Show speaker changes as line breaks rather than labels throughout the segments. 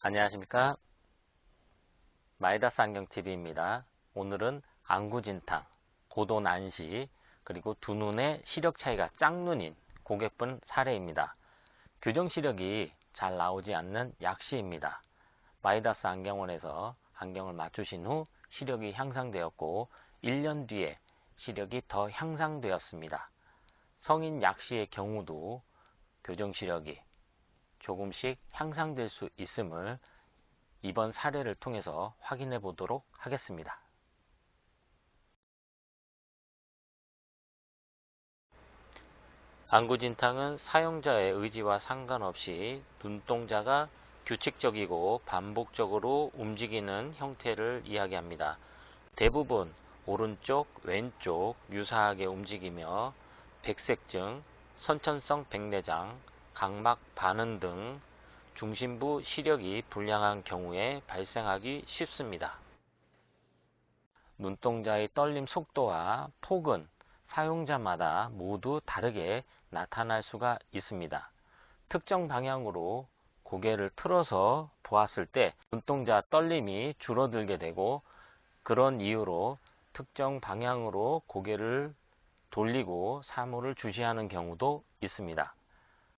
안녕하십니까. 마이다스 안경TV입니다. 오늘은 안구진탕, 고도 난시, 그리고 두 눈의 시력 차이가 짝눈인 고객분 사례입니다. 교정 시력이 잘 나오지 않는 약시입니다. 마이다스 안경원에서 안경을 맞추신 후 시력이 향상되었고 1년 뒤에 시력이 더 향상되었습니다. 성인 약시의 경우도 교정 시력이 조금씩 향상될 수 있음을 이번 사례를 통해서 확인해 보도록 하겠습니다. 안구진탕은 사용자의 의지와 상관없이 눈동자가 규칙적이고 반복적으로 움직이는 형태를 이야기합니다. 대부분 오른쪽, 왼쪽 유사하게 움직이며 백색증, 선천성 백내장, 각막 반응 등 중심부 시력이 불량한 경우에 발생하기 쉽습니다. 눈동자의 떨림 속도와 폭은 사용자마다 모두 다르게 나타날 수가 있습니다. 특정 방향으로 고개를 틀어서 보았을 때 눈동자 떨림이 줄어들게 되고, 그런 이유로 특정 방향으로 고개를 돌리고 사물을 주시하는 경우도 있습니다.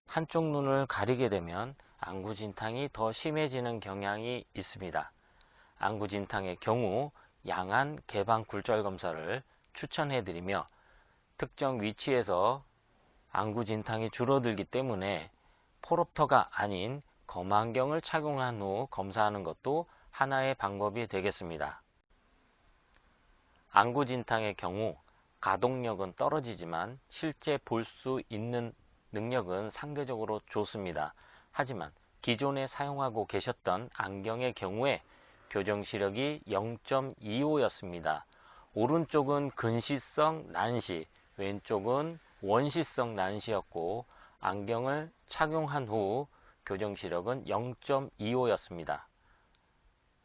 한쪽 눈을 가리게 되면 안구진탕이 더 심해지는 경향이 있습니다. 안구진탕의 경우 양안 개방 굴절 검사를 추천해 드리며, 특정 위치에서 안구진탕이 줄어들기 때문에 포롭터가 아닌 검안경을 착용한 후 검사하는 것도 하나의 방법이 되겠습니다. 안구진탕의 경우 가동력은 떨어지지만 실제 볼 수 있는 능력은 상대적으로 좋습니다. 하지만 기존에 사용하고 계셨던 안경의 경우에 교정 시력이 0.25였습니다. 오른쪽은 근시성 난시, 왼쪽은 원시성 난시였고 안경을 착용한 후 교정 시력은 0.25였습니다.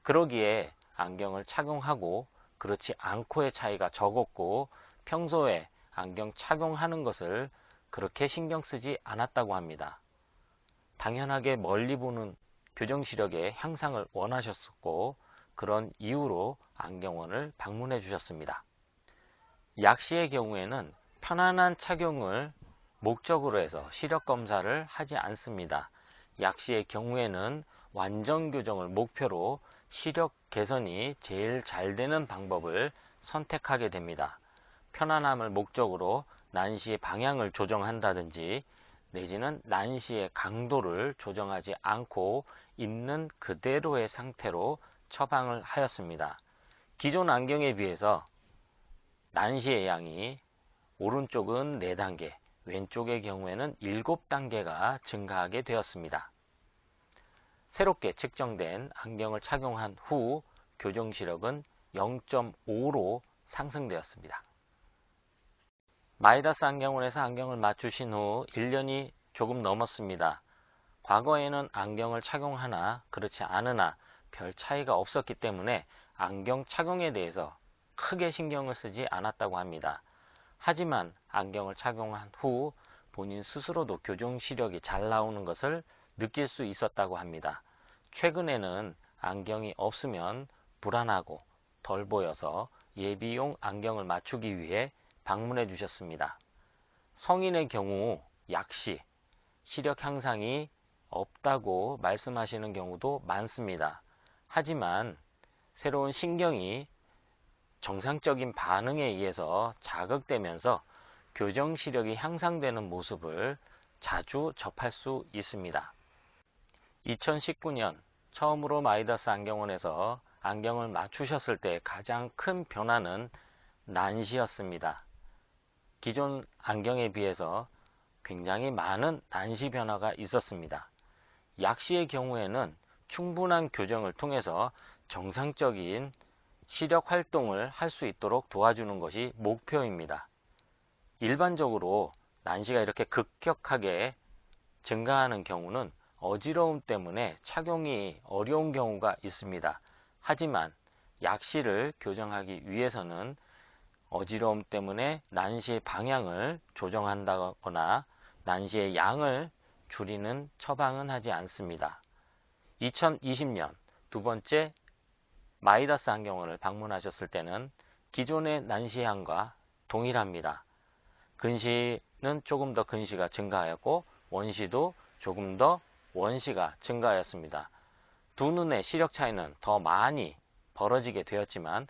그러기에 안경을 착용하고 그렇지 않고의 차이가 적었고, 평소에 안경 착용하는 것을 그렇게 신경 쓰지 않았다고 합니다. 당연하게 멀리 보는 교정 시력의 향상을 원하셨었고, 그런 이유로 안경원을 방문해 주셨습니다. 약시의 경우에는 편안한 착용을 목적으로 해서 시력 검사를 하지 않습니다. 약시의 경우에는 완전 교정을 목표로 시력 개선이 제일 잘 되는 방법을 선택하게 됩니다. 편안함을 목적으로 난시의 방향을 조정한다든지 내지는 난시의 강도를 조정하지 않고 있는 그대로의 상태로 처방을 하였습니다. 기존 안경에 비해서 난시의 양이 오른쪽은 4단계, 왼쪽의 경우에는 7단계가 증가하게 되었습니다. 새롭게 측정된 안경을 착용한 후 교정 시력은 0.5로 상승되었습니다. 마이다스 안경원에서 안경을 맞추신 후 1년이 조금 넘었습니다. 과거에는 안경을 착용하나 그렇지 않으나 별 차이가 없었기 때문에 안경 착용에 대해서 크게 신경을 쓰지 않았다고 합니다. 하지만 안경을 착용한 후 본인 스스로도 교정 시력이 잘 나오는 것을 느낄 수 있었다고 합니다. 최근에는 안경이 없으면 불안하고 덜 보여서 예비용 안경을 맞추기 위해 방문해 주셨습니다. 성인의 경우 약시, 시력 향상이 없다고 말씀하시는 경우도 많습니다. 하지만 새로운 신경이 정상적인 반응에 의해서 자극되면서 교정 시력이 향상되는 모습을 자주 접할 수 있습니다. 2019년 처음으로 마이다스 안경원에서 안경을 맞추셨을 때 가장 큰 변화는 난시였습니다. 기존 안경에 비해서 굉장히 많은 난시 변화가 있었습니다. 약시의 경우에는 충분한 교정을 통해서 정상적인 시력 활동을 할 수 있도록 도와주는 것이 목표입니다. 일반적으로 난시가 이렇게 급격하게 증가하는 경우는 어지러움 때문에 착용이 어려운 경우가 있습니다. 하지만 약시를 교정하기 위해서는 어지러움 때문에 난시의 방향을 조정한다거나 난시의 양을 줄이는 처방은 하지 않습니다. 2020년 두 번째 마이다스 안경원을 방문하셨을 때는 기존의 난시향과 동일합니다. 근시는 조금 더 근시가 증가하였고 원시도 조금 더 원시가 증가하였습니다. 두 눈의 시력 차이는 더 많이 벌어지게 되었지만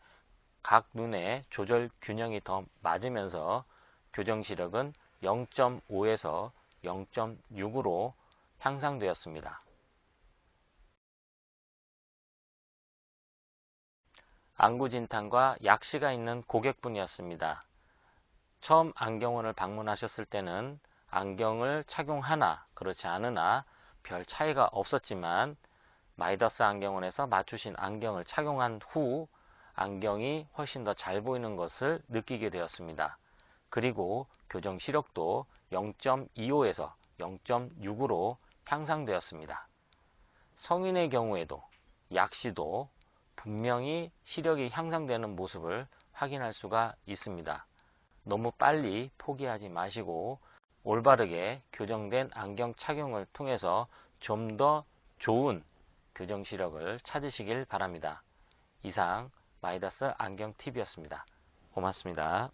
각 눈의 조절 균형이 더 맞으면서 교정 시력은 0.5에서 0.6으로 향상되었습니다. 안구진탕과 약시가 있는 고객분이었습니다. 처음 안경원을 방문하셨을 때는 안경을 착용하나 그렇지 않으나 별 차이가 없었지만 마이다스 안경원에서 맞추신 안경을 착용한 후 안경이 훨씬 더 잘 보이는 것을 느끼게 되었습니다. 그리고 교정 시력도 0.25에서 0.6으로 향상되었습니다. 성인의 경우에도 약시도 분명히 시력이 향상되는 모습을 확인할 수가 있습니다. 너무 빨리 포기하지 마시고 올바르게 교정된 안경 착용을 통해서 좀 더 좋은 교정 시력을 찾으시길 바랍니다. 이상 마이다스 안경TV였습니다. 고맙습니다.